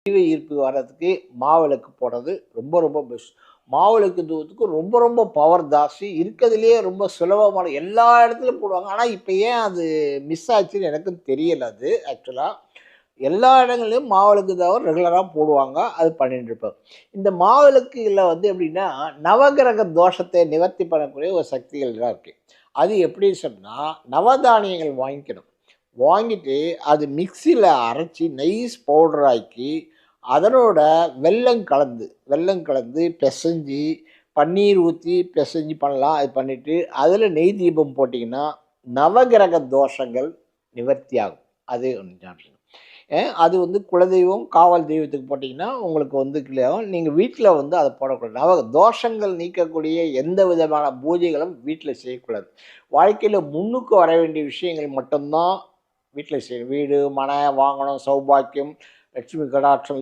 தெய்வ ஈர்ப்பு வர்றதுக்கு மாவிளக்கு போடுறது ரொம்ப ரொம்ப பெஸ்ட். மாவிளக்கு தூவத்துக்கு ரொம்ப ரொம்ப பவர் ஜாஸ்தி. இருக்கிறதுலயே ரொம்ப சுலபமான எல்லா இடத்துலயும் போடுவாங்க. ஆனா இப்ப ஏன் அது மிஸ் ஆச்சுன்னு எனக்கும் தெரியல அது ஆக்சுவலா. எல்லா இடங்கள்லயும் மாவிளக்கு தவிர ரெகுலரா போடுவாங்க. அது பண்ணிட்டு இருப்பேன். இந்த மாவிளக்குல எப்படின்னா, நவகிரக தோஷத்தை நிவர்த்தி பண்ணக்கூடிய ஒரு சக்திகள்லாம் இருக்கு. அது எப்படின்னு சொன்னா, நவதானியங்கள் வாங்கிக்கணும். வாங்கிட்டு அது மிக்ஸியில அரைச்சு நைஸ் பவுடர் ஆக்கி, அதனோட வெல்லம் கலந்து பெசஞ்சு, பன்னீர் ஊத்தி பெசஞ்சு பண்ணலாம். அது பண்ணிட்டு, அதில நெய் தீபம் போட்டீங்கன்னா, நவகிரக தோஷங்கள் நிவர்த்தி ஆகும். அது ஒண்ணு. அது குலதெய்வம், காவல் தெய்வத்துக்கு போட்டீங்கன்னா, உங்களுக்கு கிளியர் ஆகும். நீங்க வீட்ல அத போடக்கூடாது. தோஷங்கள் நீக்கக்கூடிய எந்த விதமான பூஜைகளும் வீட்ல செய்யக்கூடாது. வாழ்க்கையில முன்னுக்கு வர வேண்டிய விஷயங்கள் மட்டும் தான் வீட்ல செய்யணும். வீடு, மனை வாங்கணும், சௌபாக்கியம், லட்சுமி கடாட்சம்